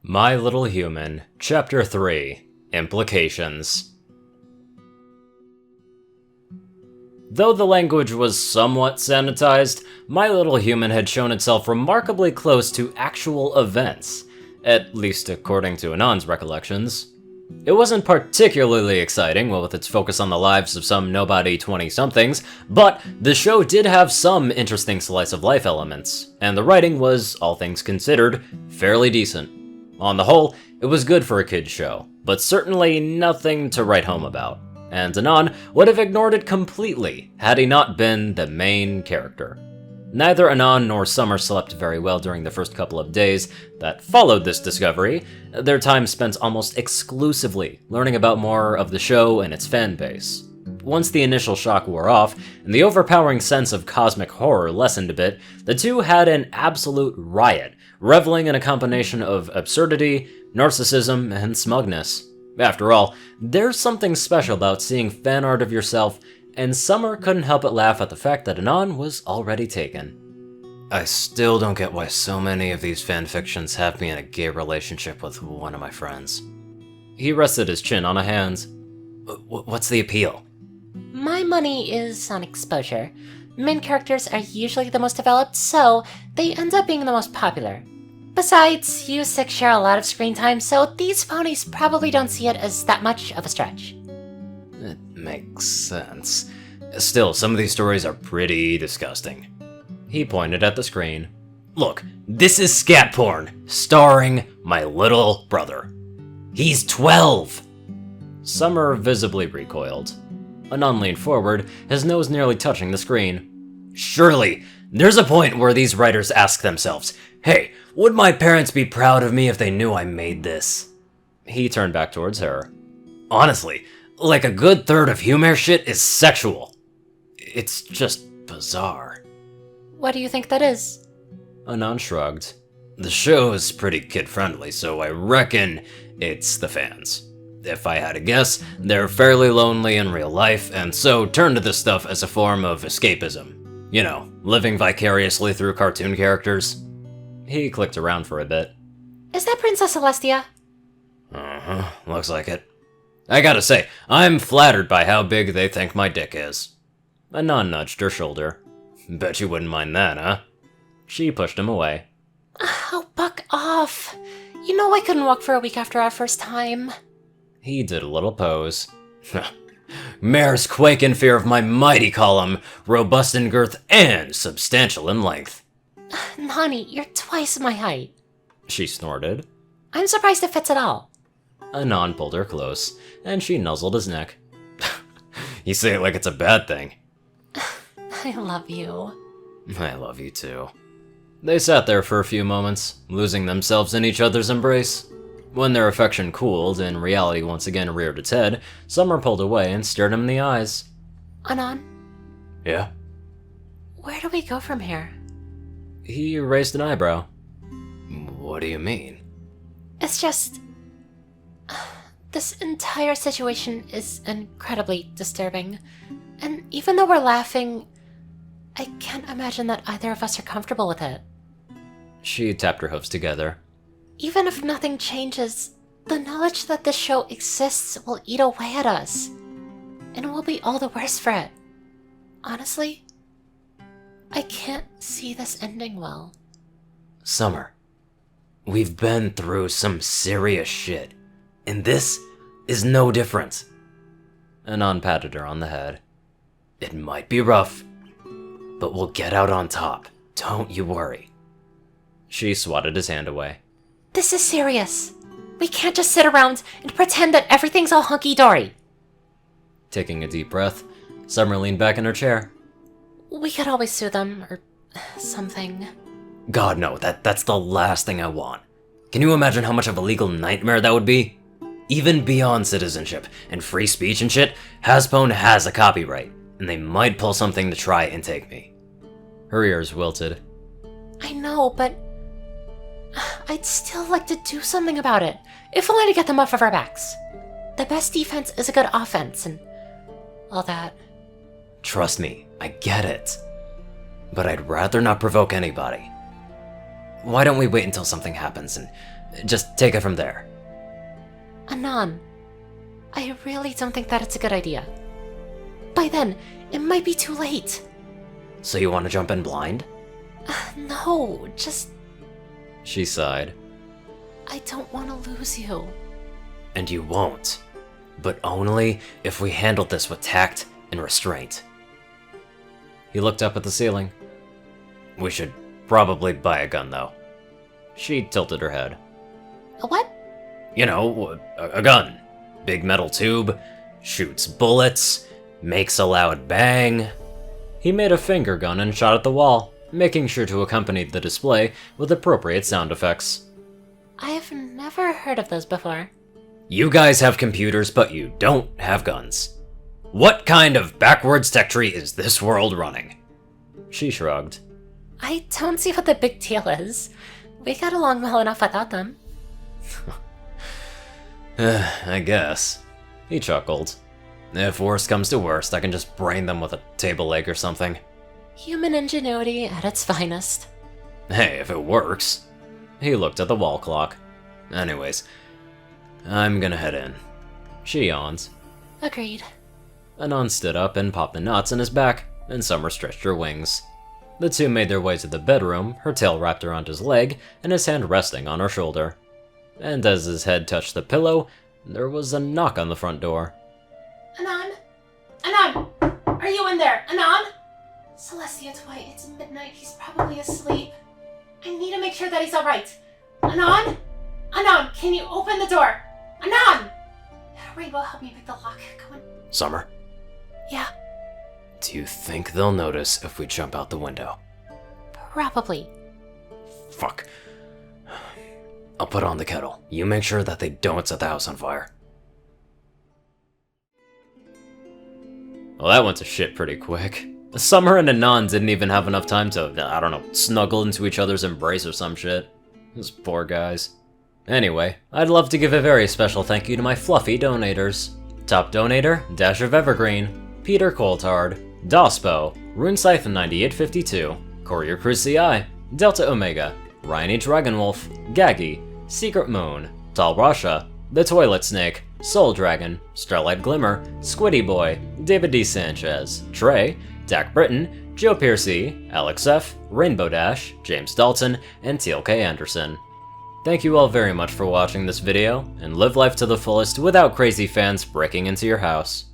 My Little Human, Chapter 3, Implications. Though the language was somewhat sanitized, My Little Human had shown itself remarkably close to actual events, at least according to Anon's recollections. It wasn't particularly exciting, with its focus on the lives of some nobody 20-somethings, but the show did have some interesting slice-of-life elements, and the writing was, all things considered, fairly decent. On the whole, it was good for a kid's show, but certainly nothing to write home about, and Anon would have ignored it completely had he not been the main character. Neither Anon nor Summer slept very well during the first couple of days that followed this discovery, their time spent almost exclusively learning about more of the show and its fan base. Once the initial shock wore off, and the overpowering sense of cosmic horror lessened a bit, the two had an absolute riot, reveling in a combination of absurdity, narcissism, and smugness. After all, there's something special about seeing fan art of yourself, and Summer couldn't help but laugh at the fact that Anon was already taken. I still don't get why so many of these fanfictions have me in a gay relationship with one of my friends. He rested his chin on a hand. What's the appeal? My money is on exposure. Main characters are usually the most developed, so they end up being the most popular. Besides, you six share a lot of screen time, so these ponies probably don't see it as that much of a stretch. It makes sense. Still, some of these stories are pretty disgusting. He pointed at the screen. Look, this is scat porn, starring my little brother. He's 12! Summer visibly recoiled. Anon leaned forward, his nose nearly touching the screen. Surely, there's a point where these writers ask themselves, hey, would my parents be proud of me if they knew I made this? He turned back towards her. Honestly, like a good third of humor shit is sexual. It's just bizarre. What do you think that is? Anon shrugged. The show is pretty kid-friendly, so I reckon it's the fans. If I had to guess, they're fairly lonely in real life, and so turn to this stuff as a form of escapism. You know, living vicariously through cartoon characters. He clicked around for a bit. Is that Princess Celestia? Uh-huh, looks like it. I gotta say, I'm flattered by how big they think my dick is. Anon nudged her shoulder. Bet you wouldn't mind that, huh? She pushed him away. Oh, buck off. You know I couldn't walk for a week after our first time. He did a little pose. Mares quake in fear of my mighty column, robust in girth and substantial in length. Nani, you're twice my height. She snorted. I'm surprised it fits at all. Anon pulled her close, and she nuzzled his neck. You say it like it's a bad thing. I love you. I love you too. They sat there for a few moments, losing themselves in each other's embrace. When their affection cooled and reality once again reared its head, Summer pulled away and stared him in the eyes. Anon? Yeah? Where do we go from here? He raised an eyebrow. What do you mean? It's just... This entire situation is incredibly disturbing. And even though we're laughing, I can't imagine that either of us are comfortable with it. She tapped her hooves together. Even if nothing changes, the knowledge that this show exists will eat away at us. And we'll be all the worse for it. Honestly, I can't see this ending well. Summer, we've been through some serious shit, and this is no different. Anon patted her on the head. It might be rough, but we'll get out on top. Don't you worry. She swatted his hand away. This is serious. We can't just sit around and pretend that everything's all hunky-dory. Taking a deep breath, Summer leaned back in her chair. We could always sue them, or something. God, no, that's the last thing I want. Can you imagine how much of a legal nightmare that would be? Even beyond citizenship and free speech and shit, Hasbone has a copyright, and they might pull something to try and take me. Her ears wilted. I know, but I'd still like to do something about it, if only to get them off of our backs. The best defense is a good offense, and all that. Trust me, I get it. But I'd rather not provoke anybody. Why don't we wait until something happens and Just take it from there. Anon, I really don't think that it's a good idea. By then, it might be too late. So you want to jump in blind? No, just... She sighed. I don't want to lose you. And you won't. But only if we handle this with tact and restraint. He looked up at the ceiling. We should probably buy a gun, though. She tilted her head. A what? You know, a gun. Big metal tube, shoots bullets, makes a loud bang. He made a finger gun and shot at the wall, making sure to accompany the display with appropriate sound effects. I've never heard of those before. You guys have computers, but you don't have guns. What kind of backwards tech tree is this world running? She shrugged. I don't see what the big deal is. We got along well enough without them. I guess. He chuckled. If worst comes to worst, I can just brain them with a table leg or something. Human ingenuity at its finest. Hey, if it works. He looked at the wall clock. Anyways, I'm gonna head in. She yawned. Agreed. Anon stood up and popped the knots in his back, and Summer stretched her wings. The two made their way to the bedroom, her tail wrapped around his leg, and his hand resting on her shoulder. And as his head touched the pillow, there was a knock on the front door. Anon? Anon! Are you in there? Anon? Celestia, Dwight, it's midnight. He's probably asleep. I need to make sure that he's alright. Anon? Anon, can you open the door? Anon! Rainbow, help me pick the lock. Come on. Summer? Yeah, Do you think they'll notice if we jump out the window? probably. Fuck. I'll put on the kettle. You make sure that they don't set the house on fire. Well, that went to shit pretty quick. Summer and Anon didn't even have enough time to, I don't know, snuggle into each other's embrace or some shit. Those poor guys. Anyway, I'd love to give a very special thank you to my fluffy donators. Top donator, Dash of Evergreen, Peter Coulthard, Dospo, RuneScythe9852, CourierCruz CI, Delta Omega, Ryan H. Dragonwolf, Gaggy, Secret Moon, Tall Rasha, The Toilet Snake, Soul Dragon, Starlight Glimmer, Squiddy Boy, David D. Sanchez, Trey, Dak Britton, Joe Piercy, Alex F., Rainbow Dash, James Dalton, and Teal K. Anderson. Thank you all very much for watching this video, and live life to the fullest without crazy fans breaking into your house.